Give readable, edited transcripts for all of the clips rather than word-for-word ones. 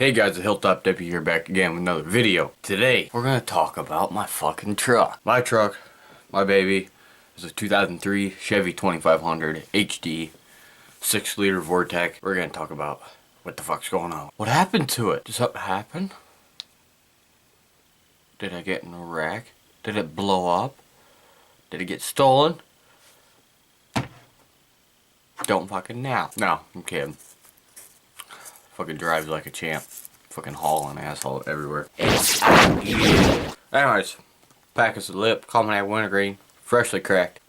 Hey guys, the hilltopdipper here, back again with another video. Today, we're gonna talk about my fucking truck. My truck, my baby, is a 2003 Chevy 2500 HD 6-liter Vortec. We're gonna talk about what the fuck's going on. What happened to it? Did something happen? Did I get in a wreck? Did it blow up? Did it get stolen? Don't fucking know. No, I'm kidding. Fucking drives like a champ. Fucking hauling asshole everywhere. Anyways, pack us a lip, Common wintergreen, freshly cracked.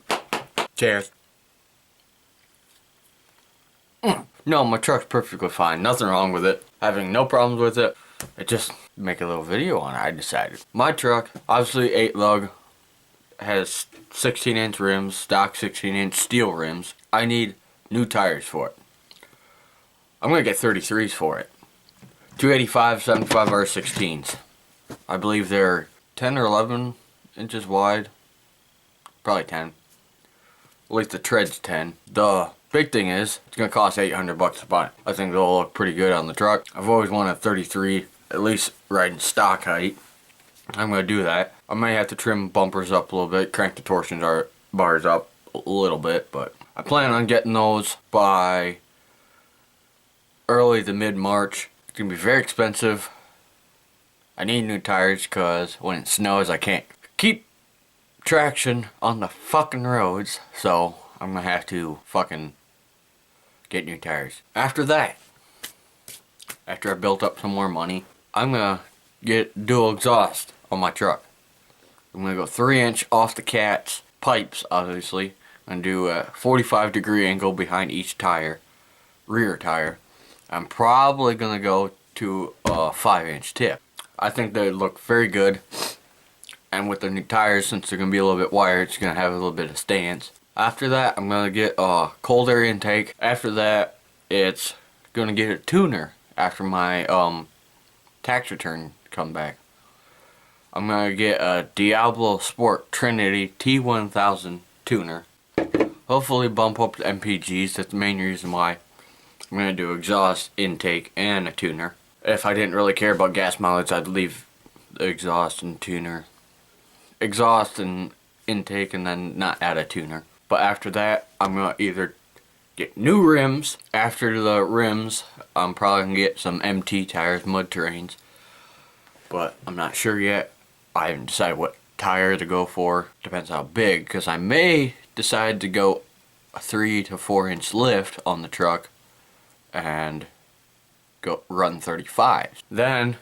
Cheers. No, my truck's perfectly fine. Nothing wrong with it. Having no problems with it. I just make a little video on it, I decided. My truck, obviously 8 lug, has 16-inch rims, stock 16-inch steel rims. I need new tires for it. I'm gonna get 33s for it. 285, 75 R16s. I believe they're 10 or 11 inches wide. Probably 10. At least the tread's 10. The big thing is, it's gonna cost $800 to buy it. I think they'll look pretty good on the truck. I've always wanted 33, at least riding stock height. I'm gonna do that. I may have to trim bumpers up a little bit, crank the torsion bars up a little bit, but I plan on getting those by early to mid-March. It's gonna be very expensive. I need new tires because when it snows I can't keep traction on the fucking roads, so I'm gonna have to fucking get new tires. After that, after I built up some more money, I'm gonna get dual exhaust on my truck. I'm gonna go 3-inch off the cat's pipes, obviously. I'm gonna do a 45-degree angle behind each tire, rear tire. I'm probably gonna go to a 5-inch tip. I think they look very good, and with the new tires, since they're gonna be a little bit wider, it's gonna have a little bit of stance. After that, I'm gonna get a cold air intake. After that, it's gonna get a tuner after my tax return come back. I'm gonna get a Diablo Sport Trinity T1000 tuner. Hopefully bump up the MPGs. That's the main reason why. I'm going to do exhaust, intake, and a tuner. If I didn't really care about gas mileage, I'd leave the exhaust and tuner. Exhaust and intake, and then not add a tuner. But after that, I'm going to either get new rims. After the rims, I'm probably going to get some MT tires, mud terrains. But I'm not sure yet. I haven't decided what tire to go for. Depends how big, because I may decide to go a 3 to 4 inch lift on the truck and go run 35s. Then,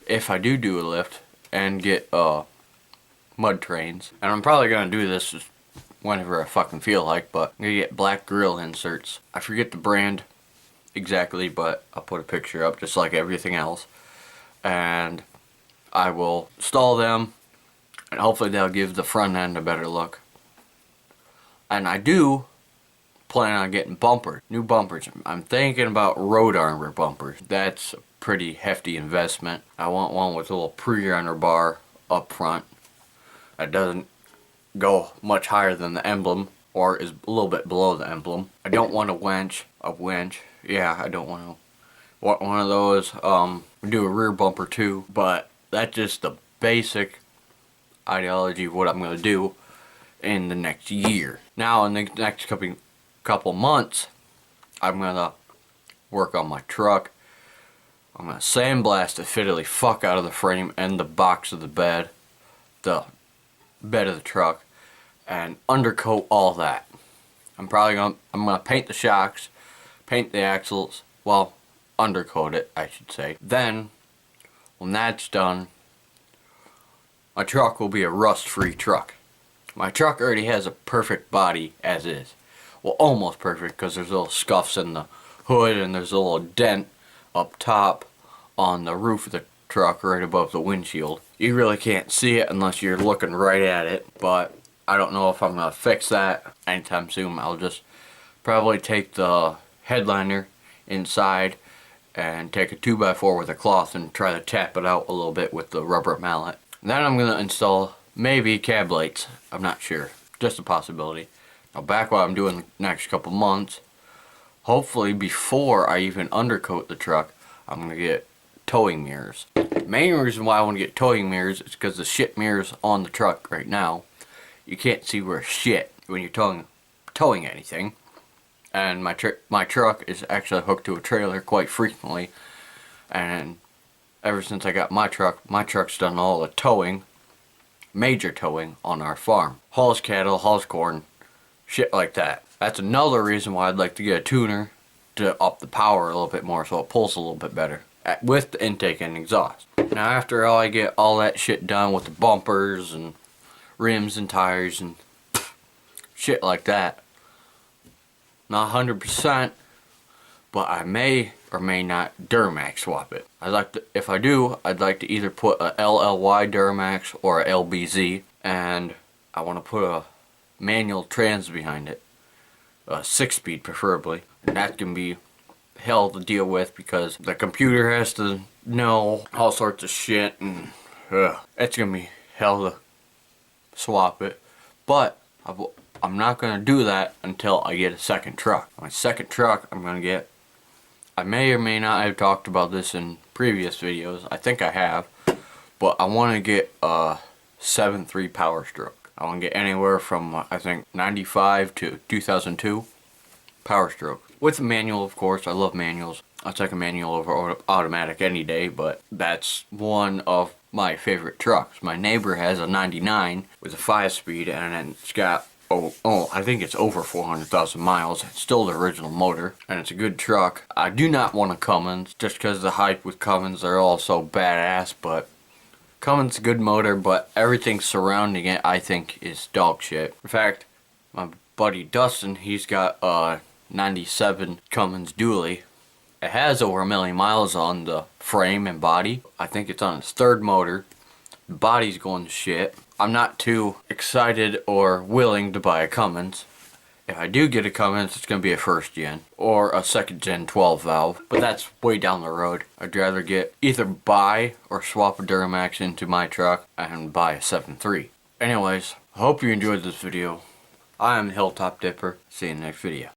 if I do a lift and get mud terrains, and I'm probably gonna do this whenever I fucking feel like, but I'm gonna get black grill inserts. I forget the brand exactly, but I'll put a picture up just like everything else, and I will install them, and hopefully they'll give the front end a better look. And I do plan on getting bumpers, new bumpers. I'm thinking about road armor bumpers. That's a pretty hefty investment. I want one with a little pre-runner bar up front that doesn't go much higher than the emblem, or is a little bit below the emblem. I don't want a winch. Yeah, I don't want one of those. We do a rear bumper too, but that's just the basic ideology of what I'm going to do in the next year. Now, in the next couple months, I'm gonna work on my truck. I'm gonna sandblast the fiddly fuck out of the frame and the box of the bed of the truck, and undercoat all that. I'm gonna paint the shocks, paint the axles, well, undercoat it, I should say. Then, when that's done, my truck will be a rust-free truck. My truck already has a perfect body as is. Well, almost perfect, because there's little scuffs in the hood and there's a little dent up top on the roof of the truck right above the windshield. You really can't see it unless you're looking right at it, but I don't know if I'm going to fix that anytime soon. I'll just probably take the headliner inside and take a 2x4 with a cloth and try to tap it out a little bit with the rubber mallet. Then I'm going to install maybe cab lights. I'm not sure. Just a possibility. Now back what I'm doing the next couple months, hopefully before I even undercoat the truck, I'm gonna get towing mirrors. The main reason why I want to get towing mirrors is because the shit mirrors on the truck right now, you can't see where shit when you're towing anything. And my truck is actually hooked to a trailer quite frequently, and ever since I got my truck's done all the towing, major towing on our farm. Hauls cattle, hauls corn, shit like that. That's another reason why I'd like to get a tuner to up the power a little bit more so it pulls a little bit better with the intake and exhaust. Now after I get all that shit done with the bumpers and rims and tires and shit like that, not 100%, but I may or may not Duramax swap it. If I do, I'd like to either put a LLY Duramax or a LBZ, and I want to put a manual trans behind it, a 6-speed preferably, and that can be hell to deal with because the computer has to know all sorts of shit, and it's gonna be hell to swap it. But I'm not gonna do that until I get a second truck. My second truck I'm gonna get, I may or may not have talked about this in previous videos, I think I have, but I want to get a 7.3 Power Stroke. I want to get anywhere from I think 95 to 2002 Power Stroke. With a manual, of course. I love manuals. I'll take a manual over automatic any day, but that's one of my favorite trucks. My neighbor has a 99 with a 5-speed, and it's got I think it's over 400,000 miles. It's still the original motor, and it's a good truck. I do not want a Cummins, just because the hype with Cummins, they're all so badass, but Cummins is a good motor, but everything surrounding it, I think, is dog shit. In fact, my buddy Dustin, he's got a 97 Cummins dually. It has over 1 million miles on the frame and body. I think it's on its 3rd motor. The body's going to shit. I'm not too excited or willing to buy a Cummins. If I do get a Cummins, it's going to be a 1st gen or a 2nd gen 12 valve, but that's way down the road. I'd rather either buy or swap a Duramax into my truck and buy a 7.3. Anyways, I hope you enjoyed this video. I am the Hilltop Dipper. See you in the next video.